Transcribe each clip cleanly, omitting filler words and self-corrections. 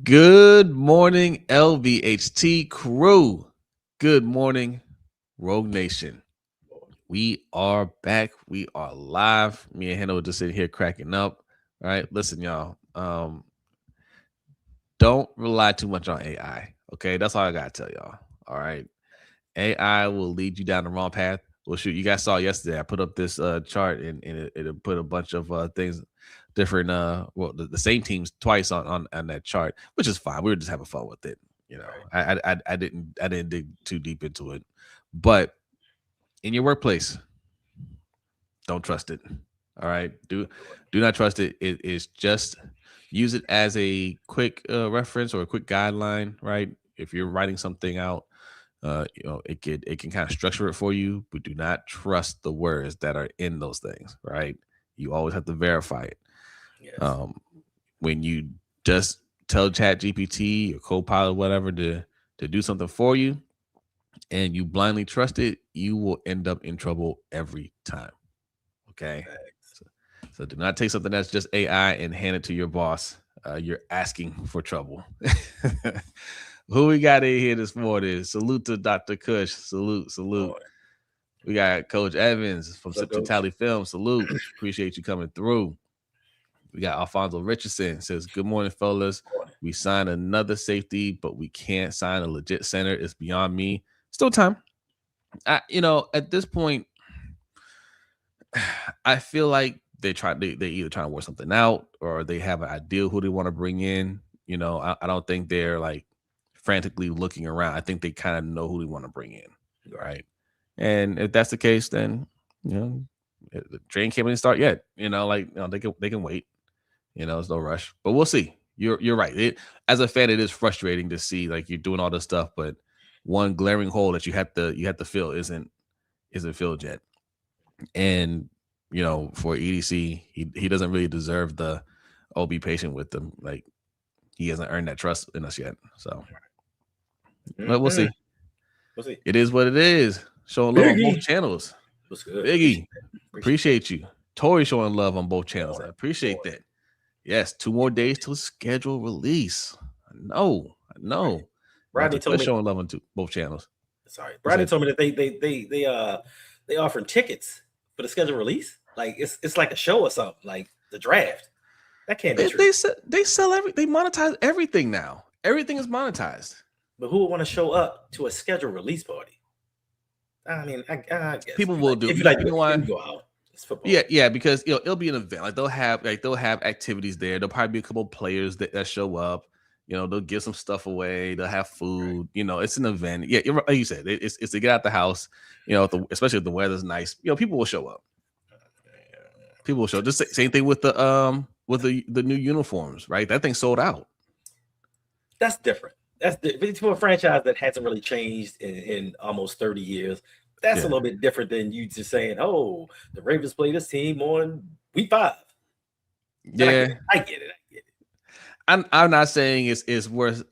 Good morning, LBHT crew. Good morning, Rogue Nation. We are back. We are live. Me and Hendo just sitting here cracking up. All right, listen, y'all. Don't rely too much on AI. Okay, that's all I gotta tell y'all. All right, AI will lead you down the wrong path. Well, shoot, you guys saw yesterday. I put up this chart and it put a bunch of things, different the same teams twice on that chart, which is fine. We were just having fun with it. You know, I didn't dig too deep into it, but in your workplace, don't trust it. All right, do not trust it. It is just use it as a quick reference or a quick guideline. Right, if you're writing something out. It can kind of structure it for you, but do not trust the words that are in those things, right? You always have to verify it. Yes. When you just tell Chat GPT or Copilot, whatever, to do something for you, and you blindly trust it, you will end up in trouble every time. Okay. So do not take something that's just AI and hand it to your boss. You're asking for trouble. Who we got in here this morning? Salute to Dr. Kush. Salute. We got Coach Evans from Sip to Tally Film. Salute. Appreciate you coming through. We got Alfonso Richardson. Says, good morning, fellas. We signed another safety, but we can't sign a legit center. It's beyond me. Still time. At this point, I feel like they either trying to work something out or they have an idea who they want to bring in. I don't think they're like frantically looking around. I think they kind of know who they want to bring in, right? And if that's the case, then the train can't even start yet. They can wait. There's no rush, but we'll see. You're right. As a fan, it is frustrating to see like you're doing all this stuff, but one glaring hole that you have to fill isn't filled yet. And for EDC, he doesn't really deserve the be patient with them. Like he hasn't earned that trust in us yet. So. But we'll see. It is what it is. Showing love on both channels. What's good? Biggie, appreciate you. Tori showing love on both channels. I appreciate that. Yes, 2 more days till schedule release. I know. Rodney told me showing love on both channels. Sorry, Rodney told me that they offering tickets for the schedule release. Like it's like a show or something, like the draft. That can't be true. They sell everything. They monetize everything now. Everything is monetized. But who would want to show up to a scheduled release party? I mean, I guess people will do. If you like, you can go out. It's football. Yeah, because it'll be an event. Like they'll have activities there. There'll probably be a couple of players that show up. They'll give some stuff away. They'll have food. Right. It's an event. Yeah, like you said, it's to get out the house. Especially if the weather's nice. People will show up. People will show up. Just same thing with the new uniforms. Right, that thing sold out. That's different. That's for a franchise that hasn't really changed in almost 30 years. That's a little bit different than you just saying, "Oh, the Ravens play this team on week 5." Yeah, I get it. I'm not saying it's worth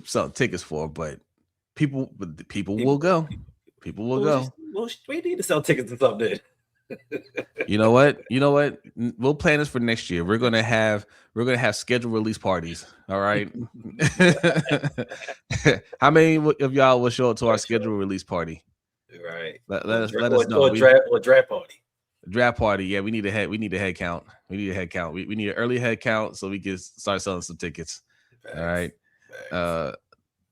selling tickets for, but people will go. People will go. Well, we need to sell tickets and something. You know what? We'll plan this for next year. We're gonna have scheduled release parties. All right. How many of y'all will show up to our scheduled release party? Right. Let us know. Or draft party. Draft party. Yeah, we need a head count. We need an early head count so we can start selling some tickets. Thanks. All right. Thanks.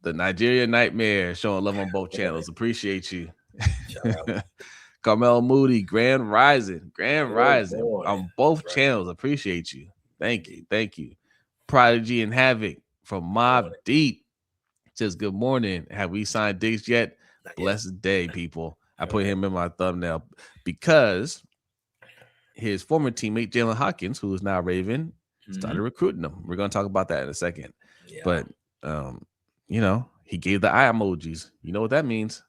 The Nigeria Nightmare showing love on both channels. Appreciate you. Carmel Moody, Grand Rising on both channels. Appreciate you. Thank you. Prodigy and Havoc from Mob Deep says, good morning. Have we signed Diggs yet? Blessed day, people. I put him in my thumbnail because his former teammate, Jalen Hawkins, who is now Raven, started recruiting him. We're going to talk about that in a second. Yeah. But, he gave the eye emojis. You know what that means?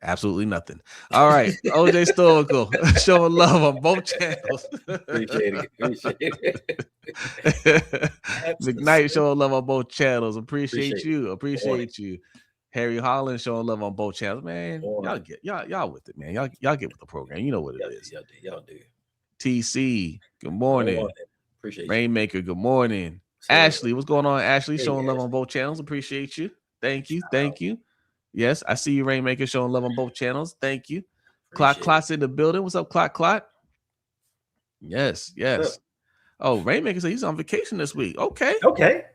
Absolutely nothing. All right. OJ Stoical showing love on both channels. Appreciate it. McKnight showing love on both channels. Appreciate you. Harry Holland showing love on both channels. Man, y'all with it, man. Y'all get with the program. You know what it is. Y'all do. TC, good morning. Appreciate Rainmaker, good morning. Ashley, what's going on? Ashley, Hey, showing love on Ashley. both channels. Appreciate you. Thank you. Shout Thank out. you. Yes, I see you, Rainmaker, showing love on both channels. Thank you. Clock Appreciate it. Clock's in the building. What's up, Clock Clock? Yes, What's yes. up? Oh, Rainmaker said he's on vacation this week. Okay. Okay.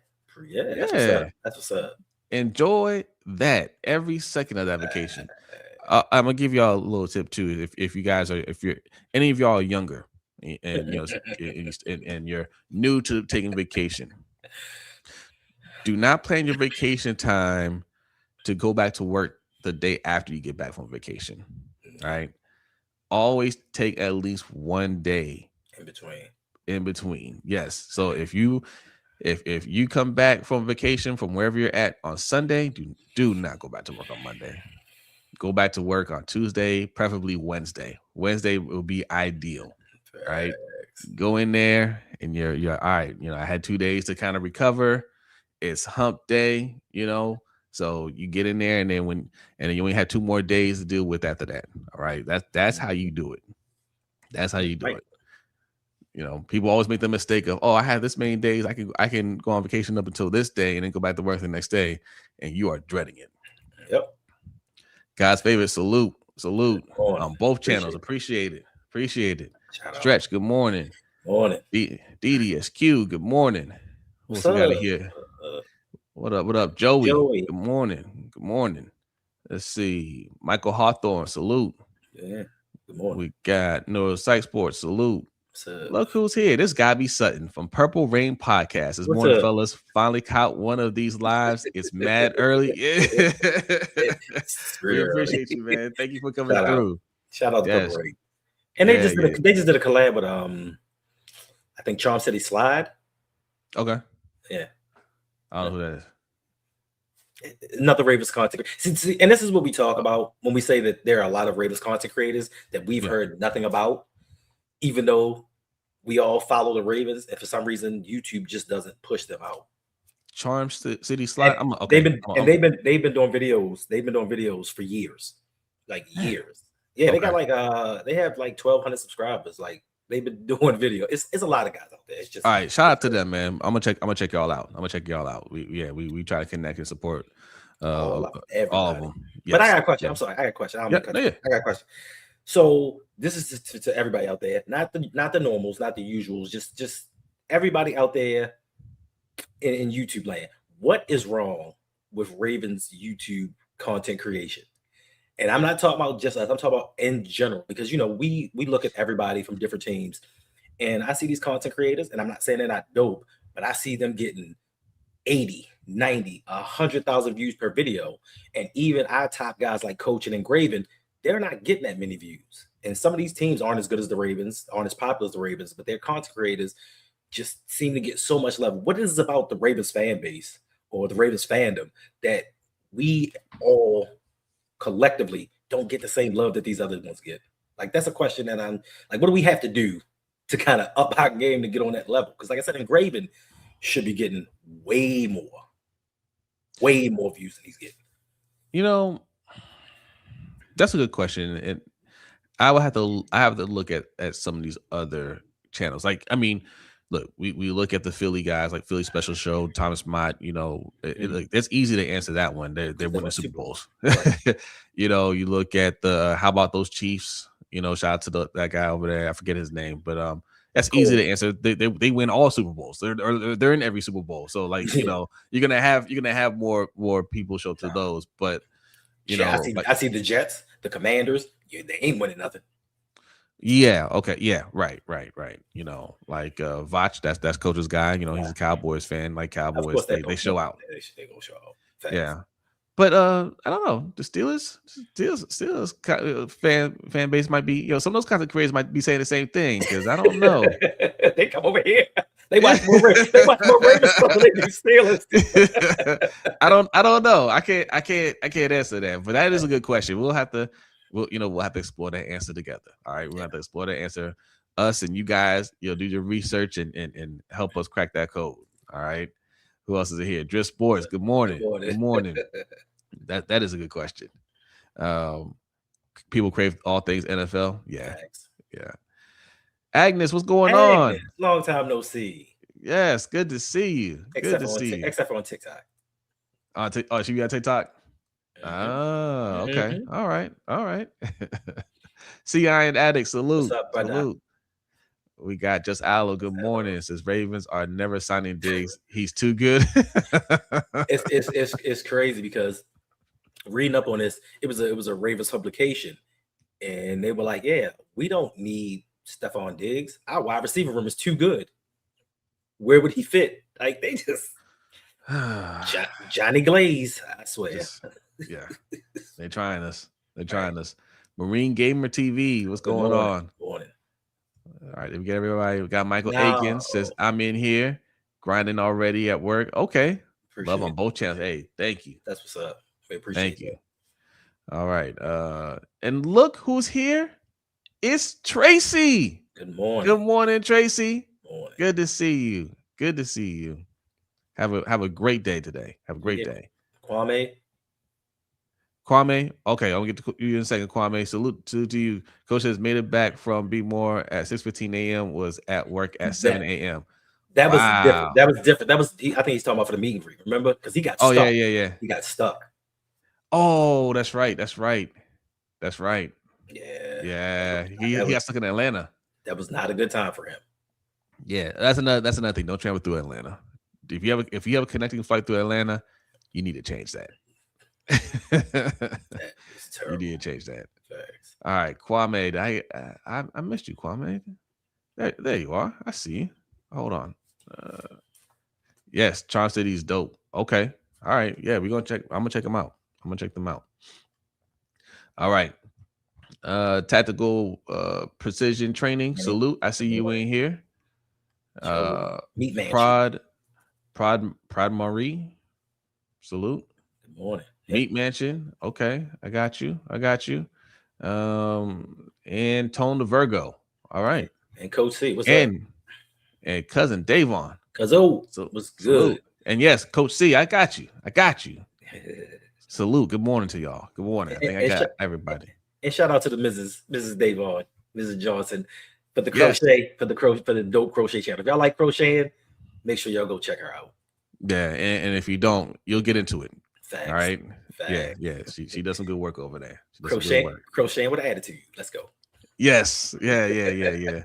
Yeah, that's what's up. Yeah. That's what's up. Enjoy that every second of that vacation. I'm gonna give y'all a little tip too. If you guys are, if you're any of y'all are younger and you know and you're new to taking vacation, do not plan your vacation time to go back to work the day after you get back from vacation. All right. Always take at least one day In between. in between. Yes. So if you come back from vacation from wherever you're at on Sunday, do not go back to work on Monday. Go back to work on Tuesday, preferably Wednesday. Wednesday will be ideal. Right. Facts. Go in there and you're all right. You know, I had 2 days to kind of recover. It's hump day, you know. So you get in there and then you only had 2 more days to deal with after that. All right. That's how you do it. That's how you do Right. it. You know, people always make the mistake of, oh, I have this many days. I can go on vacation up until this day and then go back to work the next day, and you are dreading it. Yep. God's favorite, salute On. on both channels. Appreciate it. Shout out. Stretch, good morning. Morning. DDSQ, good morning. Who What's else we got up? in here? Uh, What up, Joey? Joey. Good morning. Let's see. Michael Hawthorne, salute. Yeah. Good morning. We got Neuro Psych Sports, salute. What's up? Look who's here. This guy be Sutton from Purple Rain Podcast. This What's morning, up? fellas. Finally caught one of these lives. It's mad early. Yeah. It's We real early. appreciate you, man. Thank you for coming Shout out. through. Shout out to Yes. Purple Rain. And Yeah, they just did a collab with I think Charm City Slide. Okay. Yeah. I don't know who that is. Another Ravens content. See, and this is what we talk about when we say that there are a lot of Ravens content creators that we've heard nothing about, even though we all follow the Ravens, and for some reason YouTube just doesn't push them out. Charm City Slide. They've been doing videos. They've been doing videos for years, like years. Yeah, they got like they have like 1,200 subscribers. Like they've been doing video. It's a lot of guys out there. It's just all right. Shout out to them, man. I'm gonna check y'all out. We try to connect and support all of them. Yes. But I got a question. I'm sorry. I got a question. I got a question. So this is to everybody out there, not the normals, not the usuals, just everybody out there in YouTube land. What is wrong with Ravens YouTube content creation? And I'm not talking about just us. I'm talking about in general, because you know we look at everybody from different teams, and I see these content creators, and I'm not saying they're not dope, but I see them getting 80, 90, 100,000 views per video, and even our top guys like Coach and Engraven, they're not getting that many views. And some of these teams aren't as good as the Ravens, aren't as popular as the Ravens, but their content creators just seem to get so much love. What is it about the Ravens fan base or the Ravens fandom that we all collectively don't get the same love that these other ones get? Like, that's a question that I'm like, what do we have to do to kind of up our game to get on that level? Because like I said, Engraven should be getting way more views than he's getting. You know, that's a good question. And I have to look at some of these other channels. Like, I mean, look, we look at the Philly guys, like Philly Special Show, Thomas Mott. You know, it's easy to answer that one. They're winning Super Bowls. Right. You know, you look at the how about those Chiefs? You know, shout out to that guy over there. I forget his name, but that's easy to answer. They win all Super Bowls. They're in every Super Bowl. So like, you know, you're gonna have more people show up to those. But you know, I see the Jets, the Commanders. They ain't winning nothing. Yeah. Okay. Yeah. Right. You know, like Vach, that's Coach's guy. You know, he's a Cowboys fan. Like Cowboys, they show out. They go show out. Thanks. Yeah. But I don't know. The Steelers fan base might be, you know, some of those kinds of creators might be saying the same thing, because I don't know. They come over here. They watch more Ravens than they do Steelers. I don't know. I can't answer that. But that is a good question. We'll have to explore that answer together. All right. We'll have to explore that answer. Us and you guys, do your research and help us crack that code. All right. Who else is here? Drift Sports. Good morning. Good morning. That is a good question. People crave all things NFL. Yeah. Thanks. Yeah. Agnes, what's going on? Long time no see. Yes, good to see you. Good except to for see you. except for on TikTok. Oh, she got TikTok. Mm-hmm. Oh, okay. Mm-hmm. All right. All right. See, Iron Addict, What's salute. up, brother? Salute. We got just Aloe. Good morning. It says Ravens are never signing Diggs. He's too good. It's crazy because reading up on this, it was a Ravens publication, and they were like, "Yeah, we don't need Stefon Diggs. Our wide receiver room is too good. Where would he fit?" Like they just Johnny Glaze, I swear. Just yeah. They're trying us. They're trying us. Marine Gamer TV. What's Good going morning. on? Morning. All right, we get everybody. We got Michael Now, Aiken says, I'm in here grinding already at work. Okay. Love appreciate on it. both channels. Hey, thank you. That's what's up. We appreciate Thank you. that. All right. And look who's here. It's Tracy. Good morning. Good morning, Tracy. Morning. Good to see you. Good to see you. Have a great day today. Have a great day. Kwame. Okay, I'll get to you in a second. Kwame, salute to you. Coach has made it back from Be More at 6:15 a.m. Was at work at 7 a.m. That was different. Wow. That was different. I think he's talking about for the meet and greet. Remember, because he got Oh stuck. yeah. He got stuck. Oh, that's right. Yeah. He got stuck in Atlanta. That was not a good time for him. Yeah, that's another thing. Don't travel through Atlanta. If you have a connecting flight through Atlanta, you need to change that. That is terrible. You need to change that. Thanks. All right, Kwame. I missed you, Kwame. There you are. I see you. Hold on. Yes, Charm City's dope. Okay. All right. Yeah, we're gonna check. I'm gonna check them out. All right. Tactical precision training. Salute. I see you in here. Meat Mansion. Prod Marie. Salute. Good morning. Meat Mansion. Okay, I got you. And Tone the Virgo. All right. And Coach C, what's up? And cousin Davon. So was good. Salute. And yes, Coach C, I got you. Salute. Good morning to y'all. Good morning. I think I got everybody. And shout out to the Mrs. Davon, Mrs. Johnson, for the crochet, for the dope crochet channel. If y'all like crocheting, make sure y'all go check her out. Yeah, and if you don't, you'll get into it. Thanks. All right. Thanks. Yeah. She does some good work over there. Crocheting with attitude. Let's go. Yes. Yeah.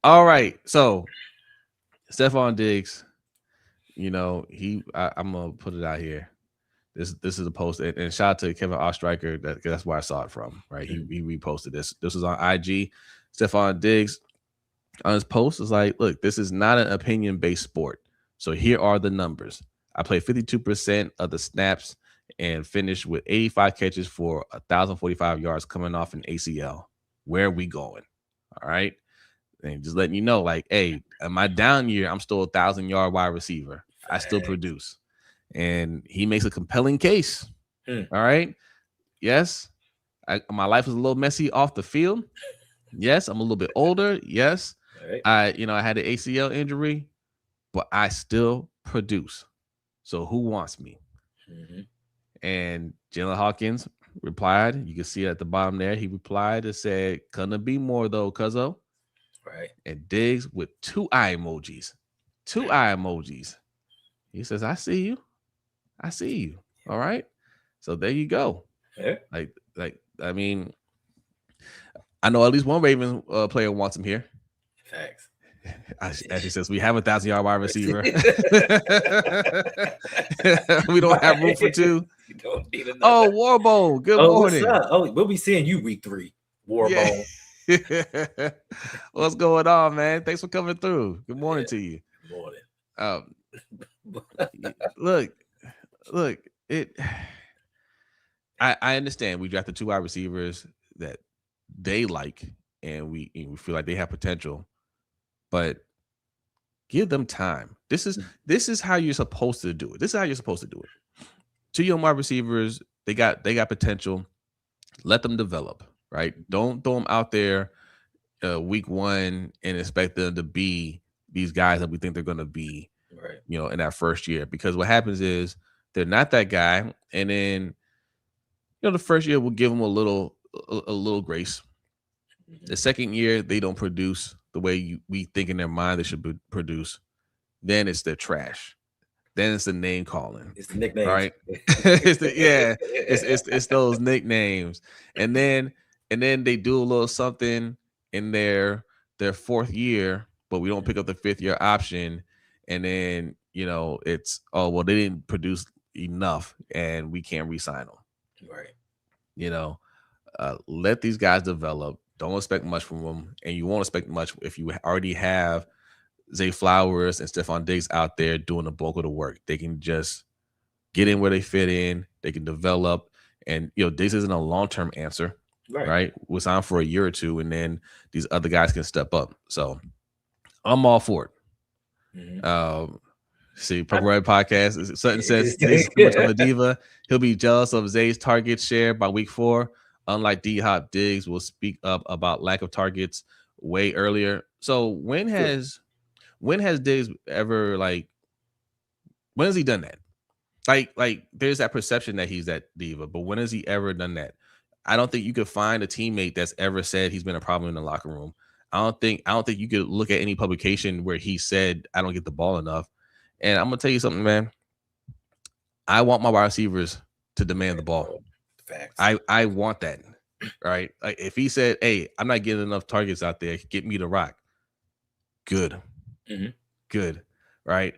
All right. So Stefon Diggs, I'm gonna put it out here. This is a post, and shout out to Kevin Ostreicher. That's where I saw it from. Right, he reposted this. This was on IG. Stefon Diggs on his post is like, look, this is not an opinion-based sport. So here are the numbers. I played 52% of the snaps and finished with 85 catches for 1,045 yards coming off an ACL. Where are we going? All right. And just letting you know, like, hey, in my down year, I'm still 1,000-yard wide receiver. I still produce. And he makes a compelling case. All right. Yes. My life is a little messy off the field. Yes. I'm a little bit older. Yes. Right. I had an ACL injury, but I still produce. So who wants me? And Jalen Hawkins replied. You can see it at the bottom there. He replied and said, "Couldn't be more though, cuzzo." Right. And Diggs with 2 eye emojis. 2 eye emojis. He says, I see you. All right. So there you go. Yeah. I mean, I know at least one Ravens player wants him here. Thanks. As he says, we have 1,000-yard wide receiver. We don't have room for 2. You don't need another. Oh, Warbone. Good morning. What's up? Oh, we'll be seeing you week 3, Warbone. Yeah. What's going on, man? Thanks for coming through. Good morning to you. Good morning. Look, I understand we drafted 2 wide receivers that they like and we feel like they have potential, but give them time. This is how you're supposed to do it. 2 young wide receivers, they got potential. Let them develop, right? Don't throw them out there week 1 and expect them to be these guys that we think they're going to be, right? In that first year, because what happens is they're not that guy, and then the first year we'll give them a little grace. The second year they don't produce, the way we think in their mind they should produce, then it's their trash. Then it's the name calling. It's the nicknames. Right? It's those nicknames. And then they do a little something in their fourth year, but we don't pick up the fifth year option. And then, it's, oh, well, they didn't produce enough and we can't re-sign them. Right. Let these guys develop. Don't expect much from them. And you won't expect much if you already have Zay Flowers and Stefon Diggs out there doing the bulk of the work. They can just get in where they fit in. They can develop. And, Diggs isn't a long-term answer, right? We'll sign for a year or two, and then these other guys can step up. So I'm all for it. See, Purple Red Podcast. Sutton says Diggs is too much of a diva. He'll be jealous of Zay's target share by week 4. Unlike D-Hop, Diggs will speak up about lack of targets way earlier. So when has Diggs ever, when has he done that? Like there's that perception that he's that diva, but when has he ever done that? I don't think you could find a teammate that's ever said he's been a problem in the locker room. I don't think you could look at any publication where he said, I don't get the ball enough. And I'm gonna tell you something, man. I want my wide receivers to demand the ball. Facts. I want that. Right. Like if he said, hey, I'm not getting enough targets out there, get me the rock. Good. Good. Right.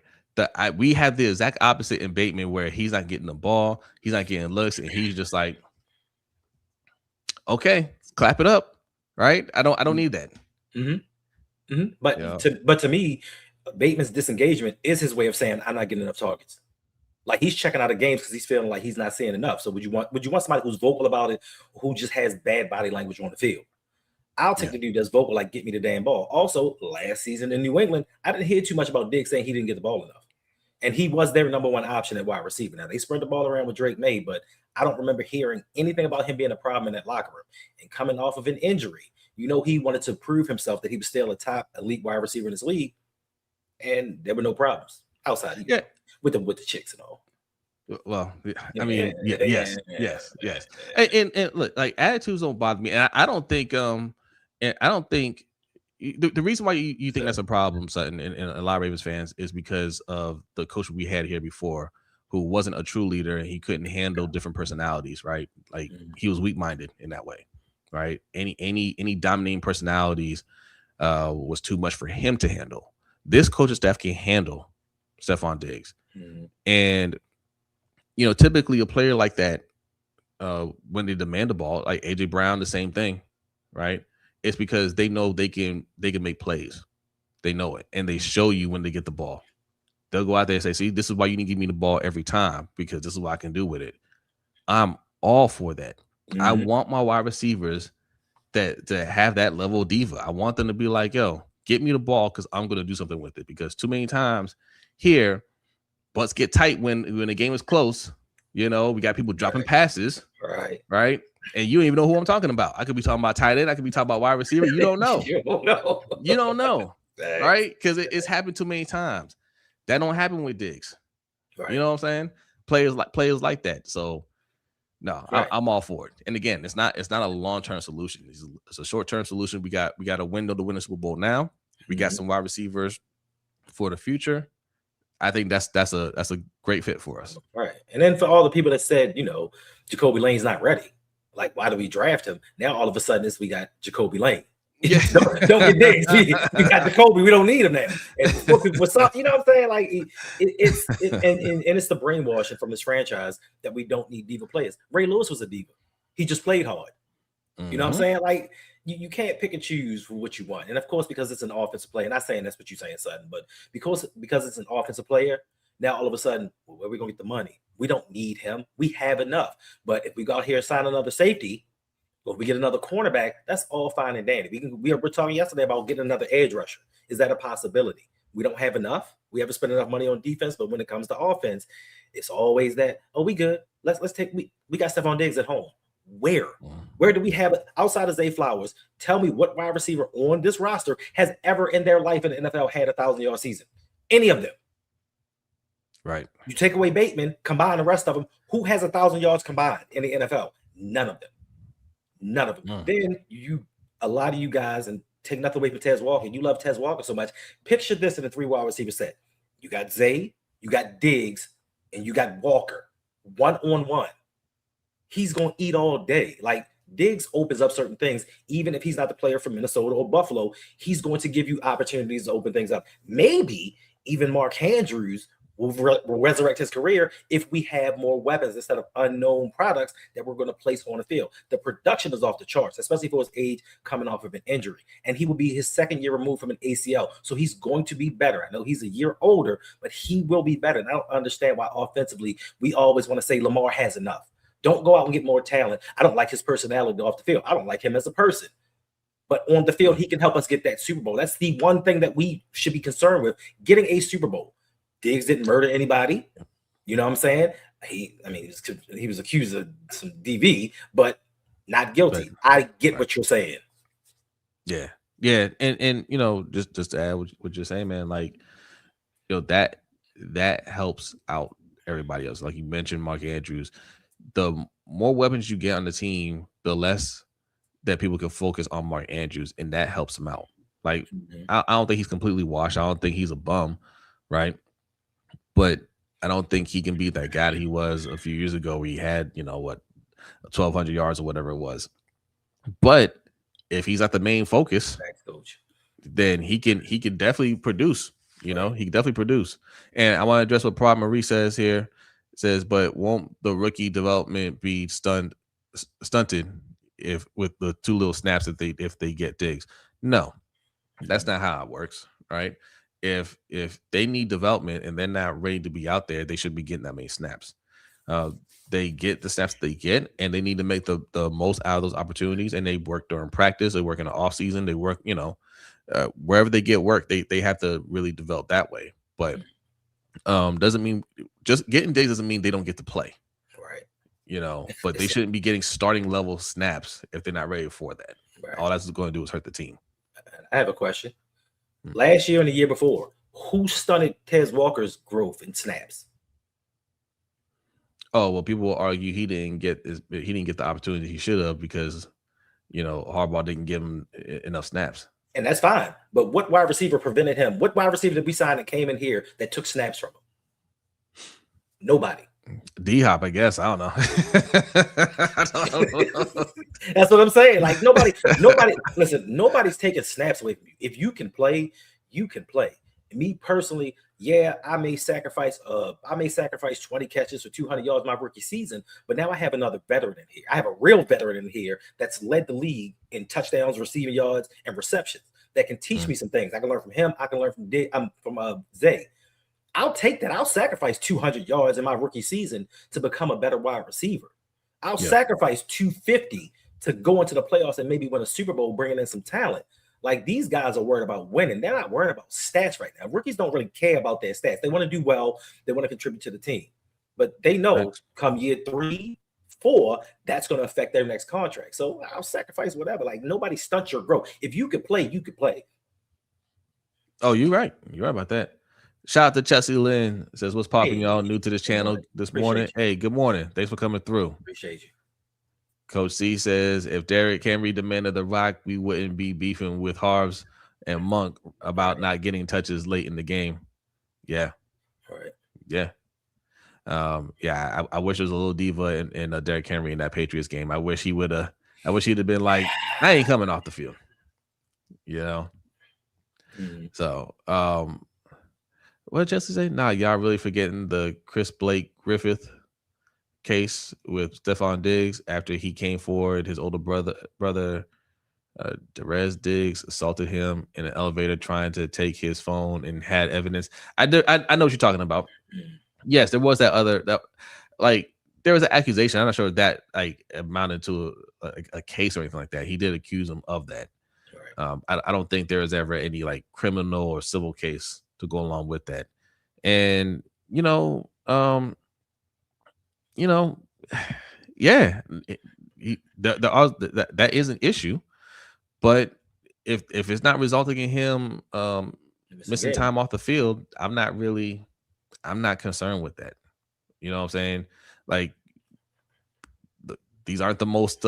We have the exact opposite in Bateman, where he's not getting the ball, he's not getting looks, and he's just like, okay, clap it up. Right. I don't need that. But to me, Bateman's disengagement is his way of saying, I'm not getting enough targets. Like he's checking out of games because he's feeling like he's not seeing enough. So would you want somebody who's vocal about it, who just has bad body language on the field? I'll take the dude that's vocal, like, get me the damn ball. Also, last season in New England, I didn't hear too much about Diggs saying he didn't get the ball enough. And he was their number one option at wide receiver. Now, they spread the ball around with Drake May, but I don't remember hearing anything about him being a problem in that locker room. And coming off of an injury, he wanted to prove himself that he was still a top elite wide receiver in this league. And there were no problems outside with the chicks and all. Well, I mean, yes. And look, like, attitudes don't bother me. And I don't think the reason why you think that's a problem, Sutton, and a lot of Ravens fans, is because of the coach we had here before, who wasn't a true leader and he couldn't handle different personalities, right? Like he was weak-minded in that way, right? Any dominating personalities was too much for him to handle. This coaching staff can handle Stefon Diggs. And typically a player like that, when they demand the ball, like AJ Brown, the same thing, right? It's because they know they can make plays. They know it, and they show you when they get the ball. They'll go out there and say, see, this is why you need to give me the ball every time, because this is what I can do with it. I'm all for that. I want my wide receivers to have that level of diva. I want them to be like, yo, get me the ball because I'm going to do something with it. Because too many times here, butts get tight when the game is close. We got people dropping passes. Right. And you don't even know who I'm talking about. I could be talking about tight end. I could be talking about wide receiver. You don't know. You don't know. Right? Because it's happened too many times. That don't happen with Diggs. Right. You know what I'm saying? Players like that. So no, I'm all for it. And again, it's not a long-term solution. It's a short-term solution. We got a window to win the Super Bowl now. We got some wide receivers for the future. I think that's a great fit for us. Right. And then for all the people that said, Jacoby Lane's not ready. Like, why do we draft him? Now all of a sudden we got Jacoby Lane. Yeah. don't get Diggs. We got Jacoby. We don't need him now. And before people, you know what I'm saying? Like it's the brainwashing from this franchise that we don't need diva players. Ray Lewis was a diva. He just played hard. You know what I'm saying? Like you can't pick and choose for what you want. And of course, because it's an offensive player, not saying that's what you're saying, Sutton, but because it's an offensive player, now all of a sudden, where are we gonna get the money? We don't need him. We have enough. But if we go out here and sign another safety, or if we get another cornerback, that's all fine and dandy. We're talking yesterday about getting another edge rusher. Is that a possibility? We don't have enough. We haven't spent enough money on defense, but when it comes to offense, it's always that, oh, we good. Let's take we got Stefon Diggs at home. Where do we have it outside of Zay Flowers? Tell me what wide receiver on this roster has ever in their life in the NFL had a 1,000-yard season? Any of them. Right. You take away Bateman, combine the rest of them. Who has 1,000 yards combined in the NFL? None of them. Then a lot of you guys, and take nothing away from Tez Walker. You love Tez Walker so much. Picture this in a 3 wide receiver set. You got Zay, you got Diggs, and you got Walker. 1-on-1. He's going to eat all day. Like, Diggs opens up certain things. Even if he's not the player from Minnesota or Buffalo, he's going to give you opportunities to open things up. Maybe even Mark Andrews will resurrect his career if we have more weapons instead of unknown products that we're going to place on the field. The production is off the charts, especially for his age coming off of an injury. And he will be his second year removed from an ACL. So he's going to be better. I know he's a year older, but he will be better. And I don't understand why offensively we always want to say Lamar has enough. Don't go out and get more talent. I don't like his personality off the field. I don't like him as a person. But on the field, he can help us get that Super Bowl. That's the one thing that we should be concerned with, getting a Super Bowl. Diggs didn't murder anybody. You know what I'm saying? He was accused of some DV, but not guilty. I get what you're saying. Yeah. And you know, just to add what you're saying, man, like, you know, that helps out everybody else. Like you mentioned, Mark Andrews. The more weapons you get on the team, the less that people can focus on Mark Andrews, and that helps him out. Like, I don't think he's completely washed. I don't think he's a bum, right? But I don't think he can be that guy that he was a few years ago where he had, 1,200 yards or whatever it was. But if he's not the main focus, then he can definitely produce. You know, he can definitely produce. And I want to address what Prod Marie says here. It says, but won't the rookie development be stunted if with the too little snaps if they get Diggs? No, that's not how it works, right? If they need development and they're not ready to be out there, they should be getting that many snaps. They get the snaps they get, and they need to make the most out of those opportunities. And they work during practice, they work in the off season, they work, wherever they get work, they have to really develop that way. But doesn't mean just getting Diggs doesn't mean they don't get to play, right? But they shouldn't be getting starting level snaps if they're not ready for that. Right. All that's going to do is hurt the team. I have a question. Last year and the year before, who stunted Tez Walker's growth in snaps? Oh, well, people will argue he didn't get the opportunity he should have because Harbaugh didn't give him enough snaps. And that's fine. But what wide receiver prevented him? What wide receiver did we sign that came in here that took snaps from him? Nobody. D-Hop, I guess. I don't know. That's what I'm saying. Like nobody. Listen, nobody's taking snaps away from you. If you can play, you can play. And me personally, yeah, I may sacrifice 20 catches or 200 yards my rookie season, but now I have another veteran in here. I have a real veteran in here that's led the league in touchdowns, receiving yards, and receptions that can teach me some things. I can learn from him. I can learn from Zay. I'll take that. I'll sacrifice 200 yards in my rookie season to become a better wide receiver. I'll sacrifice 250 to go into the playoffs and maybe win a Super Bowl, bringing in some talent. Like these guys are worried about winning. They're not worried about stats right now. Rookies don't really care about their stats. They want to do well. They want to contribute to the team. But they know come year 3, 4, that's going to affect their next contract. So I'll sacrifice whatever. Like nobody stunts your growth. If you could play, you could play. Oh, you're right. You're right about that. Shout out to Chelsea Lynn. Says, what's popping, y'all? New to this channel this morning. Hey, good morning. Thanks for coming through. Appreciate you. Coach C says, if Derrick Henry demanded the rock, we wouldn't be beefing with Harvs and Monk about not getting touches late in the game. Yeah. All right. Yeah. I wish there was a little diva in Derrick Henry in that Patriots game. I wish he'd have been like, I ain't coming off the field. So, what did Jesse say? Nah, y'all really forgetting the Chris Blake Griffith case with Stefon Diggs after he came forward. His older brother, WR Diggs, assaulted him in an elevator trying to take his phone and had evidence. I know what you're talking about. Yes, there was there was an accusation. I'm not sure if that amounted to a case or anything like that. He did accuse him of that. I don't think there was ever any criminal or civil case to go along with that. And yeah, that is an issue. But if it's not resulting in him missing time off the field, I'm not concerned with that. You know what I'm saying? Like these aren't the most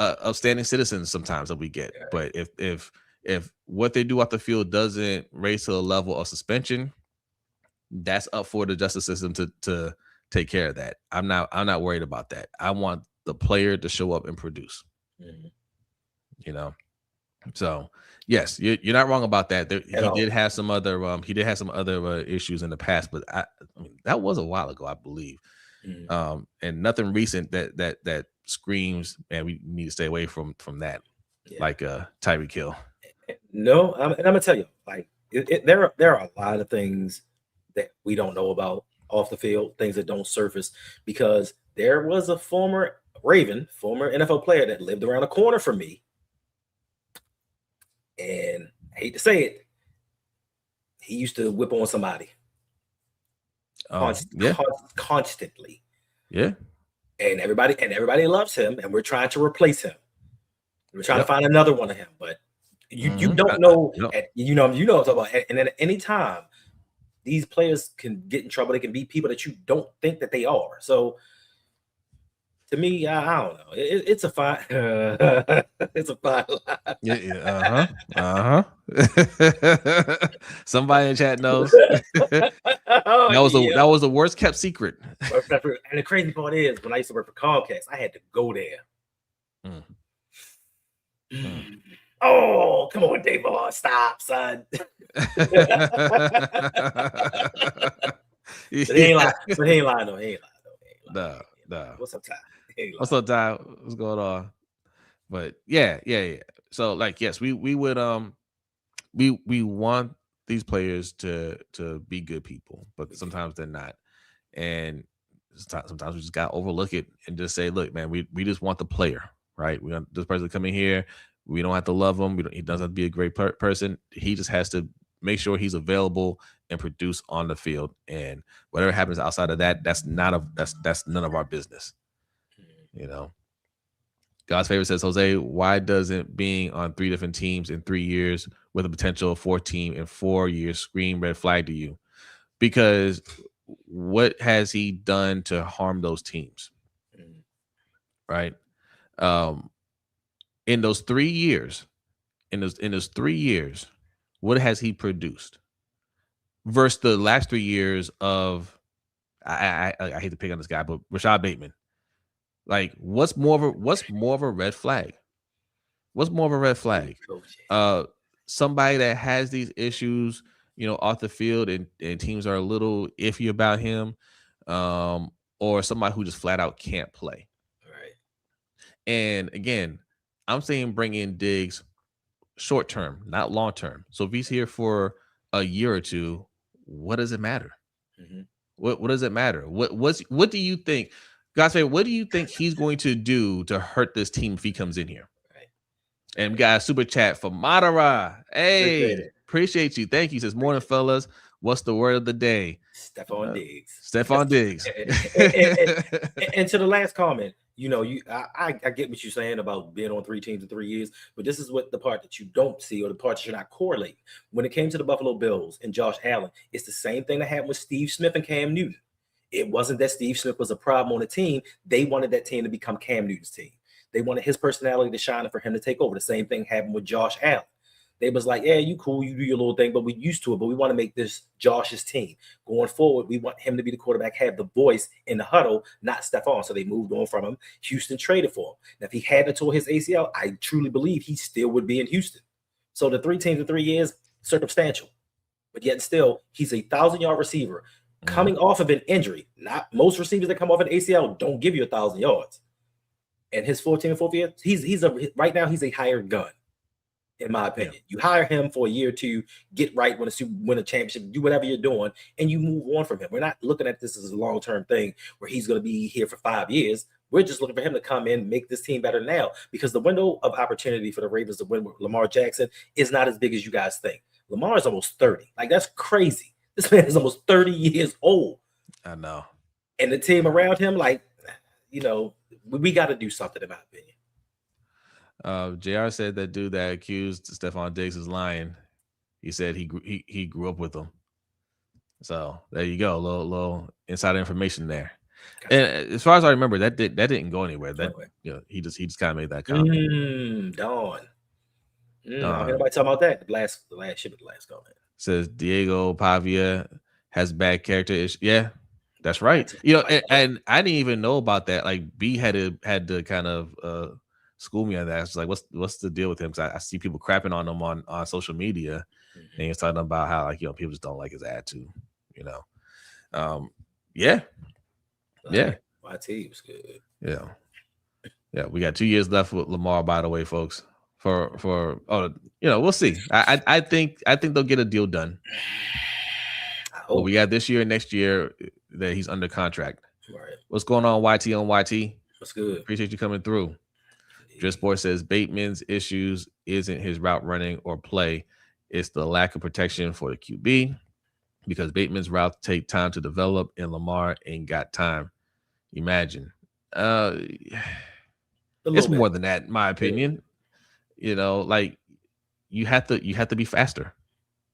upstanding citizens sometimes that we get. But if what they do off the field doesn't raise to a level of suspension, that's up for the justice system to take care of that. I'm not worried about that. I want the player to show up and produce. You know, so yes, you're not wrong about that. He did have some other issues in the past, but I mean that was a while ago, I believe. And nothing recent that screams, man, we need to stay away from that. Like Tyreek Hill. No, and I'm gonna tell you, like there are a lot of things that we don't know about off the field, things that don't surface, because there was a former Raven, former NFL player that lived around the corner from me, and I hate to say it, he used to whip on somebody. Constantly. Yeah. And everybody loves him, and we're trying to replace him. We're trying to find another one of him, but you don't know. You know what I'm talking about. And at any time, these players can get in trouble. They can be people that you don't think that they are. So to me, I don't know. It's a fine. It's a fine line. Yeah. Somebody in chat knows. That was the worst kept secret. And the crazy part is, when I used to work for Comcast, I had to go there. Oh, come on, Dave. Stop, son. He ain't lying though. No. What's up, Ty? What's up, Ty? What's going on? But yeah. So like, yes, we would we want these players to be good people, but sometimes they're not, and sometimes we just gotta overlook it and just say, look, man, we just want the player, right? We want this person to come in here. We don't have to love him. He doesn't have to be a great person. He just has to make sure he's available and produce on the field. And whatever happens outside of that, that's none of our business. You know. God's favorite says, Jose, why doesn't being on 3 different teams in 3 years with a potential 4 team in 4 years scream red flag to you? Because what has he done to harm those teams? Right? In those 3 years, what has he produced? Versus the last 3 years of, I hate to pick on this guy, but Rashad Bateman. Like, what's more of a red flag? What's more of a red flag? Somebody that has these issues, off the field, and teams are a little iffy about him, or somebody who just flat out can't play. Right. And again, I'm saying bring in Diggs short term, not long term. So if he's here for a year or two, what does it matter? What does it matter? What do you think? God's favorite, what do you think he's going to do to hurt this team if he comes in here? Right. And we got a super chat from Madara. Hey, appreciate you. Thank you. Says, morning, fellas. What's the word of the day? Stefon Diggs. Stefon Diggs. And to the last comment, I get what you're saying about being on 3 teams in 3 years, but this is what the part that you don't see, or the part that you're not correlating. When it came to the Buffalo Bills and Josh Allen, it's the same thing that happened with Steve Smith and Cam Newton. It wasn't that Steve Smith was a problem on the team. They wanted that team to become Cam Newton's team. They wanted his personality to shine and for him to take over. The same thing happened with Josh Allen. They was like, yeah, you cool, you do your little thing, but we used to it, but we want to make this Josh's team. Going forward, we want him to be the quarterback, have the voice in the huddle, not Stefon. So they moved on from him. Houston traded for him. Now, if he hadn't tore his ACL, I truly believe he still would be in Houston. So the 3 teams in 3 years, circumstantial. But yet still, he's a 1,000-yard receiver coming off of an injury. Not most receivers that come off an ACL don't give you 1,000 yards. And his 14 and 4th year, right now he's a hired gun, in my opinion. Yeah. You hire him for a year or two, get right, win a championship, do whatever you're doing, and you move on from him. We're not looking at this as a long-term thing where he's going to be here for 5 years. We're just looking for him to come in, make this team better now, because the window of opportunity for the Ravens to win with Lamar Jackson is not as big as you guys think. Lamar is almost 30. Like, that's crazy. This man is almost 30 years old. I know. And the team around him, like, we got to do something, in my opinion. JR said that dude that accused Stefon Diggs is lying. He said he grew up with him. So there you go. Little inside information there. Gotcha. And as far as I remember, that didn't go anywhere. That Anyway. he just kind of made that comment. Dawn. I don't hear nobody talking about that. The last ship of the last comment. Says Diego Pavia has bad character issues. Yeah, that's right. Like, And I didn't even know about that. Like B had to kind of school me on that. It's like, what's the deal with him? Because I see people crapping on him on social media, and he's talking about how, like, people just don't like his attitude. Yeah, yeah, YT was good. yeah. We got 2 years left with Lamar, by the way, folks. We'll see. I think they'll get a deal done. But we got this year and next year that he's under contract. Right. What's going on, YT on YT? What's good? Appreciate you coming through. Drisport says Bateman's issues isn't his route running or play. It's the lack of protection for the QB, because Bateman's routes take time to develop and Lamar ain't got time. Imagine. It's more than that, in my opinion. Like, you have to be faster.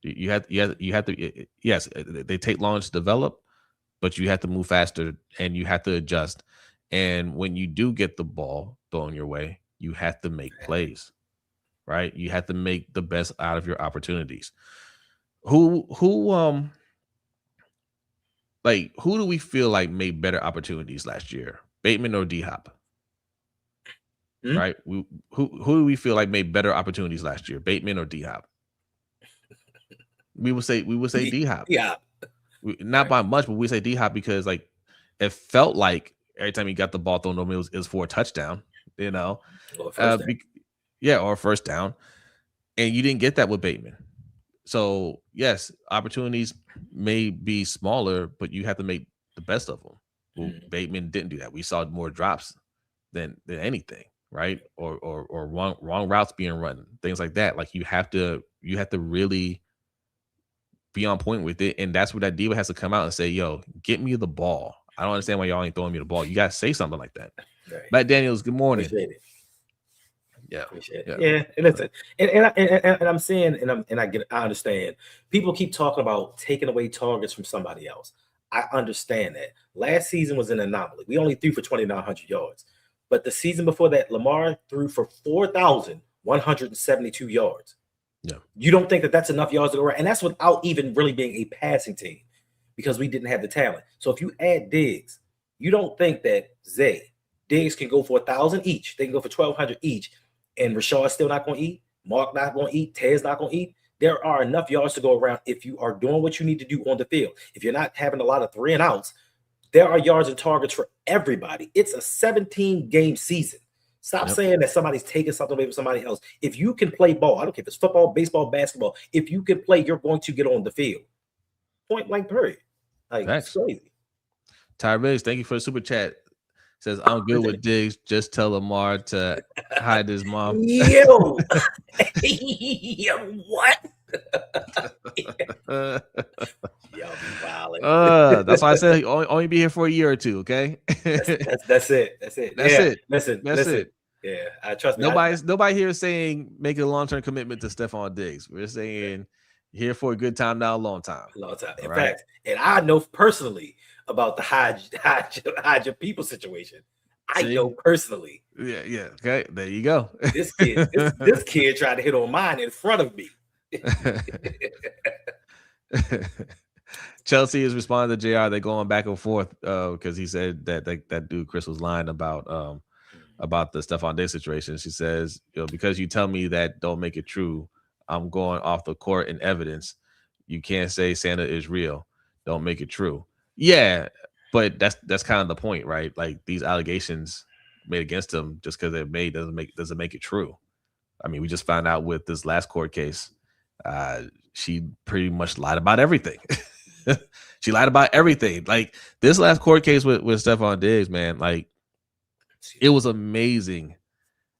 You have to. Yes, they take long to develop, but you have to move faster and you have to adjust. And when you do get the ball thrown your way, you have to make plays, right? You have to make the best out of your opportunities. Who do we feel like made better opportunities last year? Bateman or D-Hop? Right? Who do we feel like made better opportunities last year? Bateman or D-Hop? We would say D-Hop. Yeah. Not by much, but we say D-Hop because, like, it felt like every time he got the ball thrown over, it was for a touchdown, Or first down. Or first down. And you didn't get that with Bateman. So, yes, opportunities may be smaller, but you have to make the best of them. Well, Bateman didn't do that. We saw more drops than anything, right? Or wrong routes being run, things like that. Like, you have to really be on point with it, and that's where that diva has to come out and say, "Yo, get me the ball. I don't understand why y'all ain't throwing me the ball. You gotta say something like that." Right. Matt Daniels, good morning. Appreciate it. Yeah, appreciate it. Yeah. And listen, and I'm saying, I understand. People keep talking about taking away targets from somebody else. I understand that. Last season was an anomaly. We only threw for 2,900 yards, but the season before that, Lamar threw for 4,172 yards. Yeah. You don't think that that's enough yards to go around? And that's without even really being a passing team, because we didn't have the talent. So if you add Diggs, you don't think that Diggs can go for 1,000 each. They can go for 1,200 each. And Rashard's still not going to eat. Mark not going to eat. Ted's not going to eat. There are enough yards to go around if you are doing what you need to do on the field. If you're not having a lot of 3 and outs, there are yards and targets for everybody. It's a 17-game season. Stop saying that somebody's taking something away from somebody else. If you can play ball, I don't care if it's football, baseball, basketball. If you can play, you're going to get on the field. Point blank, period. Like, it's crazy. Tyrese, thank you for the super chat. Says, I'm good with Diggs. Just tell Lamar to hide his mom. Yo, what? Y'all be wildin'. That's why I said only be here for a year or two. Okay. That's it. That's it. Listen. Yeah, I trust me. Nobody here is saying make a long-term commitment to Stefon Diggs. We're saying here for a good time, now a long time. In fact, and I know personally about the hide your people situation. I know personally. Yeah. Okay, there you go. This kid tried to hit on mine in front of me. Chelsea is responding to JR. They're going back and forth because he said that dude Chris was lying about the Stefon Diggs situation. She says, because you tell me that don't make it true, I'm going off the court and evidence. You can't say Santa is real. Don't make it true. Yeah, but that's kind of the point, right? Like, these allegations made against him just because they're made doesn't make it true. I mean, we just found out with this last court case, she pretty much lied about everything. She lied about everything. Like, this last court case with Stefon Diggs, man, like, it was amazing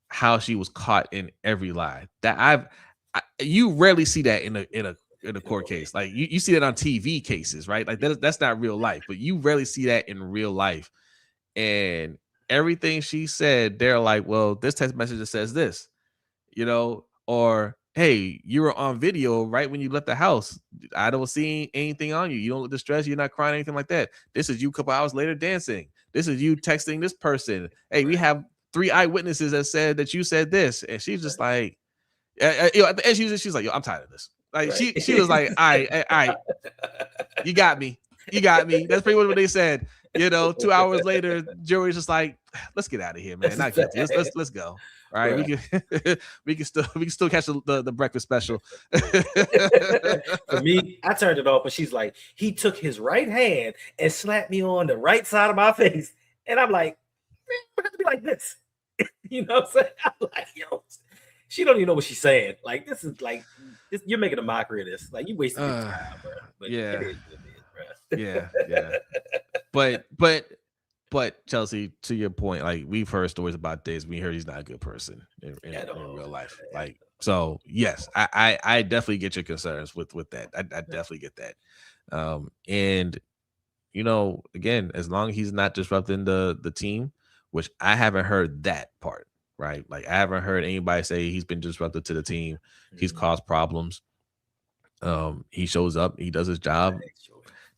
how she was caught in every lie. That you rarely see that in a court case. Like, you see that on TV cases, right? Like, that's not real life, but you rarely see that in real life. And everything she said, they're like, well, this text message that says this, or hey, you were on video right when you left the house. I don't see anything on you. You don't look distressed. You're not crying, anything like that. This is you a couple hours later dancing. This is you texting this person. Hey, we have 3 eyewitnesses that said that you said this, and she's just like, at the end, she's like, yo, I'm tired of this. Like she was like, all right, you got me. That's pretty much what they said. 2 hours later, jury's just like, let's get out of here, man. Not guilty. Let's go. All right, we can we can still catch the breakfast special. For me, I turned it off, but she's like, he took his right hand and slapped me on the right side of my face, and I'm like, man, I have to be like this. You know what I'm saying? I'm like, yo, she don't even know what she's saying. Like, this is like, you're making a mockery of this. Like, you wasted your time, bro. But yeah, it is, bro. yeah. But Chelsea, to your point, like we've heard stories about this. We heard he's not a good person in real life. Like, so yes, I definitely get your concerns with that. I definitely get that. And again, as long as he's not disrupting the team, which I haven't heard that part, right? Like I haven't heard anybody say he's been disruptive to the team. He's caused problems. He shows up, he does his job.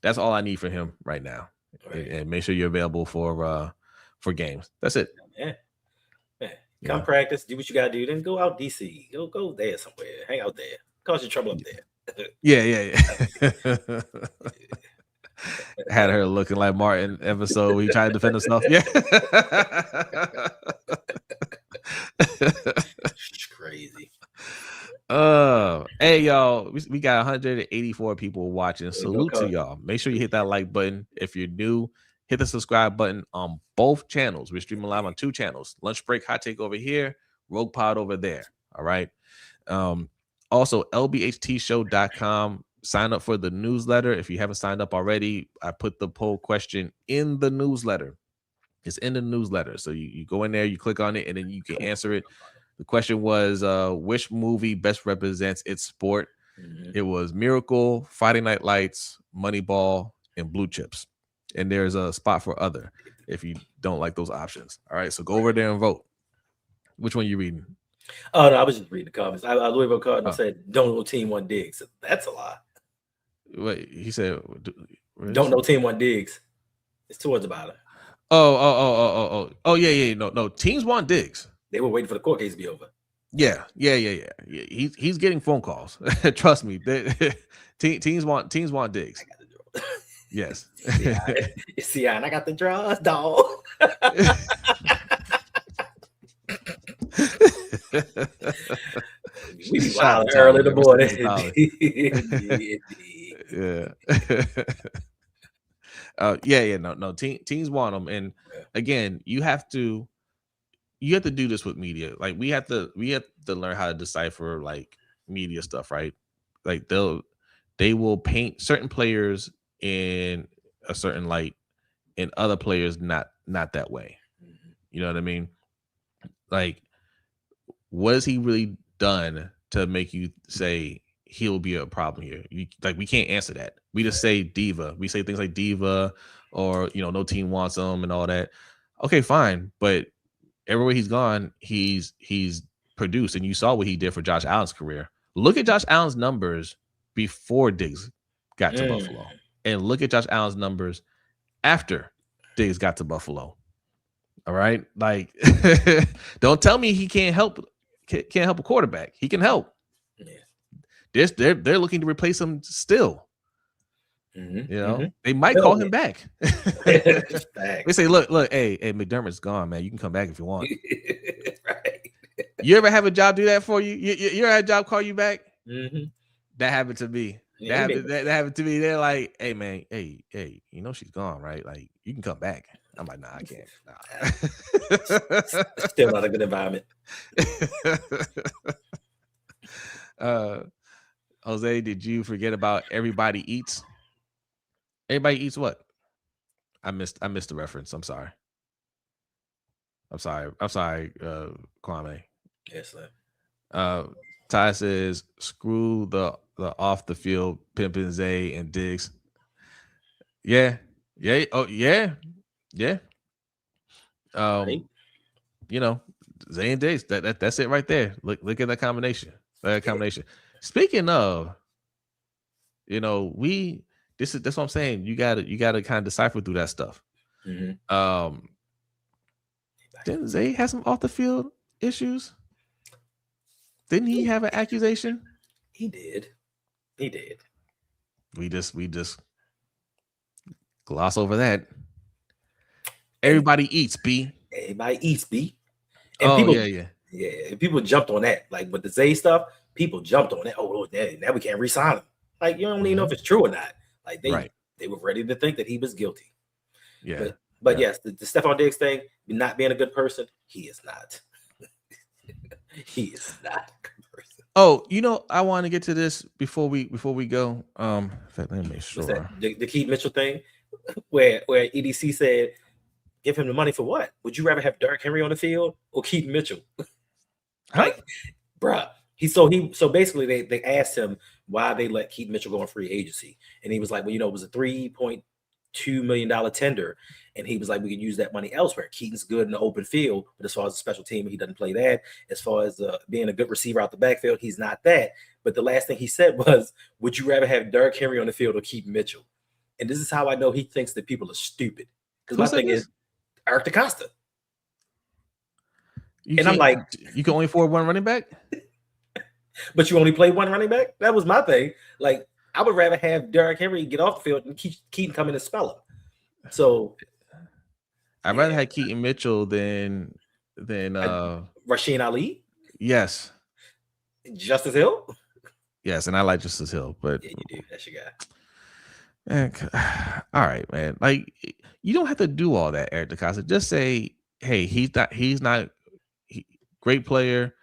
That's all I need for him right now. And make sure you're available for games. That's it. Man. Come practice, do what you gotta do, then go out DC. Go there somewhere. Hang out there. Cause you trouble up there. Yeah. Had her looking like Martin episode where he tried to defend himself. Yeah. It's crazy. Hey y'all, we got 184 people watching. Salute to y'all. Make sure you hit that like button. If you're new, hit the subscribe button on both channels. We're streaming live on 2 channels. Lunch Break Hot Take over here, Rogue Pod over there. All right. Also LBHTShow.com. Sign up for the newsletter. If you haven't signed up already, I put the poll question in the newsletter. It's in the newsletter. So you go in there, you click on it, and then you can answer it. The question was, which movie best represents its sport? It was Miracle, Friday Night Lights, Moneyball, and Blue Chips. And there's a spot for other if you don't like those options. All right, so go over there and vote. Which one are you reading? Oh, no, I was just reading the comments. Louisville Cardinal said, don't know Team One Diggs. That's a lie. Wait, he said, don't know Team One Diggs. It's towards the bottom. Oh, yeah. No, teams want Diggs. They were waiting for the court case to be over. Yeah. He's getting phone calls. Trust me. Teams want Diggs. I got the draw. Yes. See, and I got the draws, dog. We be wild early in the morning. No. Teams want them, and again, you have to do this with media. Like we have to learn how to decipher like media stuff, right? Like they will paint certain players in a certain light, and other players not that way. You know what I mean? Like, what has he really done to make you say he'll be a problem here? We can't answer that. We just say diva. We say things like diva, or no team wants him and all that. Okay, fine, but everywhere he's gone, he's produced, and you saw what he did for Josh Allen's career. Look at Josh Allen's numbers before Diggs got to Buffalo, and look at Josh Allen's numbers after Diggs got to Buffalo. All right, like don't tell me he can't help a quarterback. He can help. They're looking to replace him still. They might call him back. They say, look, hey, McDermott's gone, man. You can come back if you want. Right. You ever have a job do that for you? You ever had a job call you back? That happened to me. That happened to me. They're like, hey, man, hey, she's gone, right? Like, you can come back. I'm like, nah, I can't. Nah. Still not a good environment. Jose, did you forget about Everybody Eats? Everybody Eats what? I missed the reference. I'm sorry. Kwame. Yes, sir. Ty says, screw the off the field pimping Zay and Diggs. Yeah. Oh, yeah. Right. Zay and Diggs. That's it right there. Look at that combination. Speaking of, that's what I'm saying. You gotta kind of decipher through that stuff. Mhm. Um, didn't Zay have some off the field issues? Didn't he He, have an accusation? he did. He did. We just gloss over that. And Everybody eats, B. everybody eats B. And Oh people, yeah, yeah. yeah, and people jumped on that. Like with the Zay stuff, people jumped on that. Oh, now we can't resign him. Like you don't even know if Hmm. it's true or not. Like Right. they were ready to think that he was guilty. Yeah. But Yeah. yes, the Stefon Diggs thing, not being a good person, he is not. He is not a good person. Oh, I want to get to this before we go. In fact, let me make What's that? sure. The Keaton Mitchell thing, where EDC said, "Give him the money for what? Would you rather have Derrick Henry on the field or Keaton Mitchell?" Huh? Like, bruh. So basically they asked him why they let Keaton Mitchell go on free agency, and he was like, well, it was a $3.2 million tender, and he was like, we could use that money elsewhere. Keaton's good in the open field, but as far as a special team, he doesn't play that. As far as being a good receiver out the backfield, he's not that. But the last thing he said was, would you rather have Derrick Henry on the field or Keaton Mitchell? And this is how I know he thinks that people are stupid. Because Who my said thing is this? Eric DeCosta, You and I'm can't. like, You can only afford one running back. but you only play one running back. That was my thing. Like, I would rather have Derrick Henry get off the field and Keaton come in and spell him. So I'd rather yeah, have Keaton Mitchell than Rasheen Ali, yes. Justice Hill. Yes, and I like Justice Hill, but Yeah, you do. That's your guy. man, all right, man. Like you don't have to do all that, Eric DeCosta. Just say, hey, he's not great player,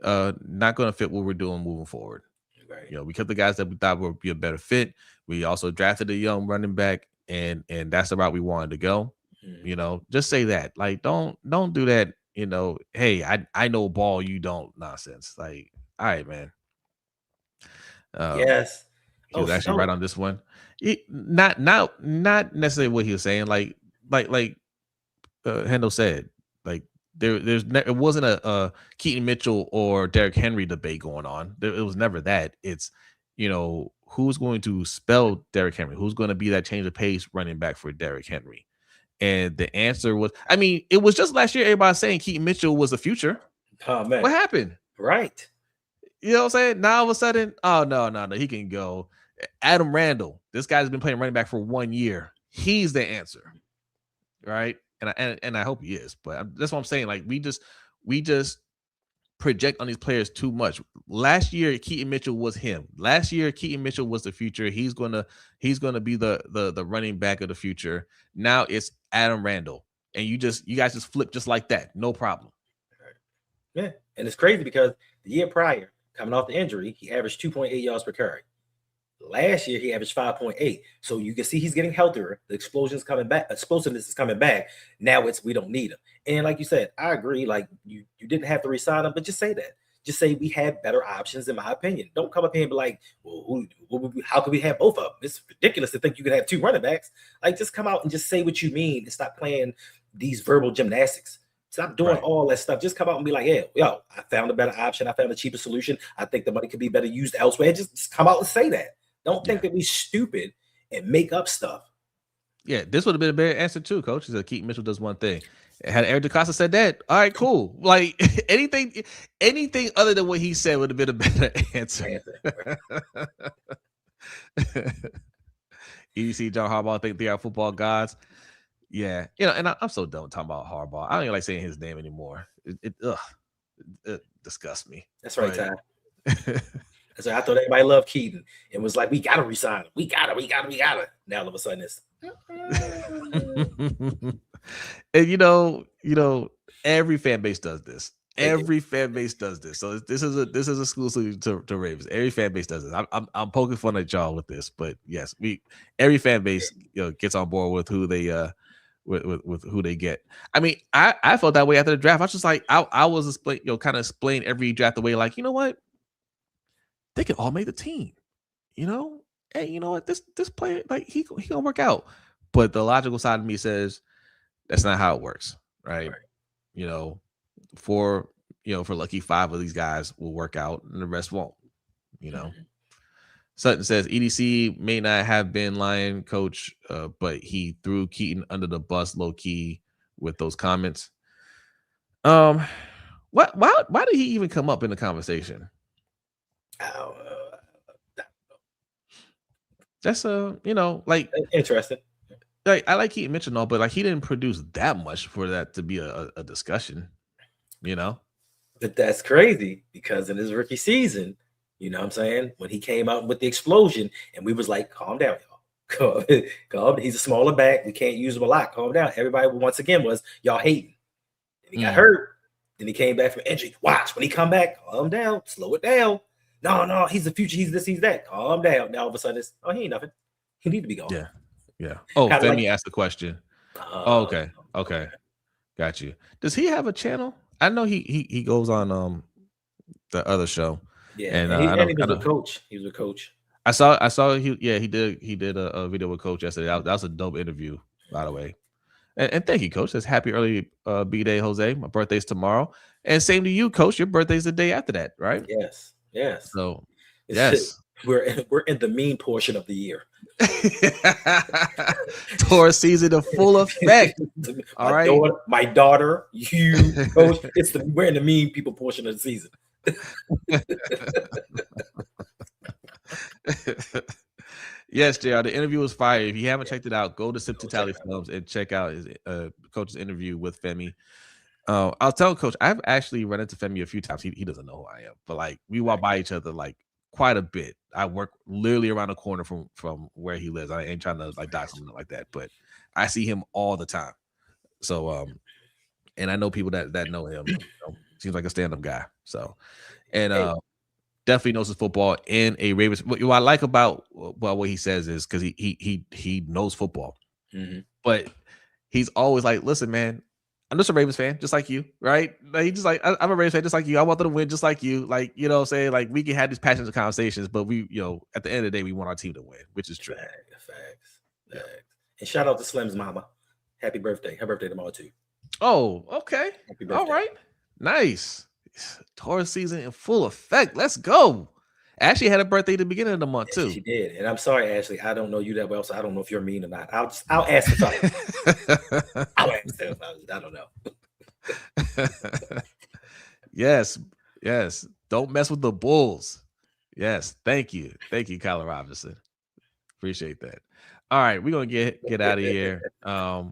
not gonna fit what we're doing moving forward. Right. We kept the guys that we thought would be a better fit. We also drafted a young running back, and that's the route we wanted to go. Mm-hmm. Just say that. Like, don't do that. Hey, I know ball, you don't nonsense. Like, all right, man. Um, Yes. he Oh was actually right no. on this one. Not necessarily what he was saying. Like Hendo said, like it wasn't a Keaton Mitchell or Derrick Henry debate going on. It was never that. It's who's going to spell Derrick Henry, who's going to be that change of pace running back for Derrick Henry, and the answer was, I mean, it was just last year everybody saying Keaton Mitchell was the future. Oh man. What happened? Right. You know what I'm saying? Now all of a sudden, oh no, he can go. Adam Randall, this guy's been playing running back for 1 year. He's the answer, right? And I hope he is. But that's what I'm saying. Like we just project on these players too much. Last year, Keaton Mitchell was him. Last year, Keaton Mitchell was the future. He's gonna be the running back of the future. Now it's Adam Randall, and you guys just flip just like that, no problem. Yeah. And it's crazy because the year prior, coming off the injury, he averaged 2.8 yards per carry. Last year he averaged 5.8. So you can see he's getting healthier. The explosion's coming back. Explosiveness is coming back. Now we don't need him. And like you said, I agree. Like you didn't have to resign him, but just say that. Just say we had better options, in my opinion. Don't come up here and be like, well, how could we have both of them? It's ridiculous to think you could have two running backs. Like, just come out and just say what you mean and stop playing these verbal gymnastics. Stop doing Right. all that stuff. Just come out and be like, yeah, yo, I found a better option. I found a cheaper solution. I think the money could be better used elsewhere. Just come out and say that. Don't think that we stupid and make up stuff. Yeah, this would have been a better answer too, Coach. He said Keaton Mitchell does one thing. Had Eric DeCosta said that, all right, cool. Like anything other than what he said would have been a better answer. EDC John Harbaugh think they are football gods. Yeah, and I'm so done talking about Harbaugh. I don't even like saying his name anymore. It disgusts me. That's right, But Ty. So I thought everybody loved Keaton and was like, we gotta resign him. We gotta. Now all of a sudden it's and every fan base does this. Every fan base does this. So this is exclusive to Ravens. Every fan base does this. I'm poking fun at y'all with this, but yes, every fan base gets on board with who they with who they get. I mean, I felt that way after the draft. I was just like, I was kind of explain every draft away, like, you know what? They can all make the team. Hey, you know what? This player, like, he gonna work out. But the logical side of me says that's not how it works, right? For lucky 5 of these guys will work out and the rest won't. Sutton says EDC may not have been Lion coach, but he threw Keaton under the bus low key with those comments. What? Why did he even come up in the conversation? That's like interesting. Like I like Keaton Mitchell, but like he didn't produce that much for that to be a discussion, But that's crazy because in his rookie season, you know what I'm saying, when he came out with the explosion, and we was like, calm down, y'all. Calm. He's a smaller back. We can't use him a lot. Calm down. Everybody once again was y'all hating. And he got hurt. Then he came back from injury. Watch when he come back. Calm down. Slow it down. No, he's the future. He's this. He's that. Calm down. Now all of a sudden, he ain't nothing. He need to be gone. Yeah. Oh, Femi asked the question. Okay. Got you. Does he have a channel? I know he goes on the other show. Yeah, and he was a coach. He was a coach. I saw he did a video with Coach yesterday. That was a dope interview, by the way. And thank you, Coach. That's happy early B-Day, Jose. My birthday's tomorrow. And same to you, Coach. Your birthday's the day after that, right? Yes. So yes. We're in the mean portion of the year. Taurus season in full effect. All right. My daughter, you, Coach. We're in the mean people portion of the season. Yes, JR, the interview was fire. If you haven't checked it out, go to Sip to Tally Films and check out his Coach's interview with Femi. I'll tell Coach, I've actually run into Femi a few times. He doesn't know who I am, but like we walk by each other like quite a bit. I work literally around the corner from where he lives. I ain't trying to like die something like that, but I see him all the time. So and I know people that know him. Seems like a stand-up guy. So and definitely knows his football in a Ravens. What I like about what he says is because he knows football, but he's always like, listen, man, I'm just a Ravens fan, just like you, right? Like, he just like I'm a Ravens fan, just like you. I want them to win, just like you. Like what I'm saying, like we can have these passionate conversations, but we, at the end of the day, we want our team to win, which is true. Facts. And shout out to Slim's mama. Happy birthday! Her birthday tomorrow too. Oh, okay. All right, nice. Taurus season in full effect. Let's go. Ashley had a birthday at the beginning of the month too. She did, and I'm sorry, Ashley. I don't know you that well, so I don't know if you're mean or not. I'll ask for something. I'll ask them. I don't know. Yes. Don't mess with the Bulls. Yes, thank you, Kyler Robinson. Appreciate that. All right, we're gonna get out of here. Y'all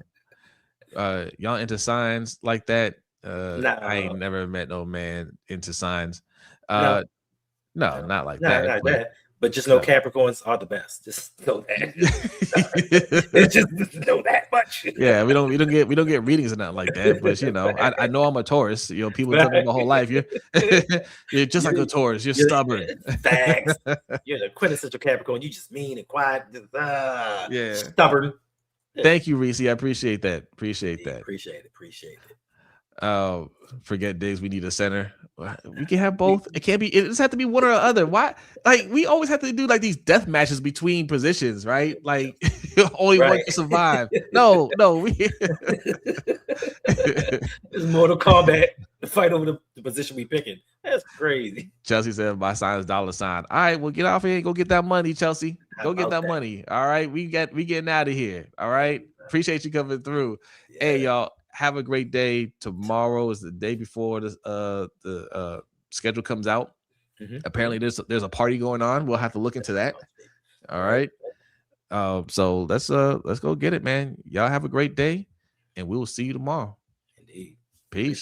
into signs like that? I ain't never met no man into signs. No, not like that. But just know Capricorns are the best. Just know that. just know that much. Yeah, we don't get readings or nothing like that. But I know I'm a Taurus. People tell me my whole life you're just like a Taurus. You're stubborn. Facts. You're the quintessential Capricorn. You just mean and quiet. Stubborn. Thank you, Reese. I appreciate that. Appreciate it. Forget Diggs. We need a center. We can have both. It can't be. It just have to be one or the other. Why? Like we always have to do like these death matches between positions, right? Like only one can survive. No. It's Mortal Kombat. The fight over the position we picking. That's crazy. Chelsea said my sign is $. All right, well get off here and go get that money, Chelsea. Go get that money. All right, we getting out of here. All right. Appreciate you coming through. Yeah. Hey y'all. Have a great day. Tomorrow is the day before the schedule comes out. Apparently there's a party going on. We'll have to look into that. All right. So let's go get it, man. Y'all have a great day, and we will see you tomorrow. Indeed. Peace.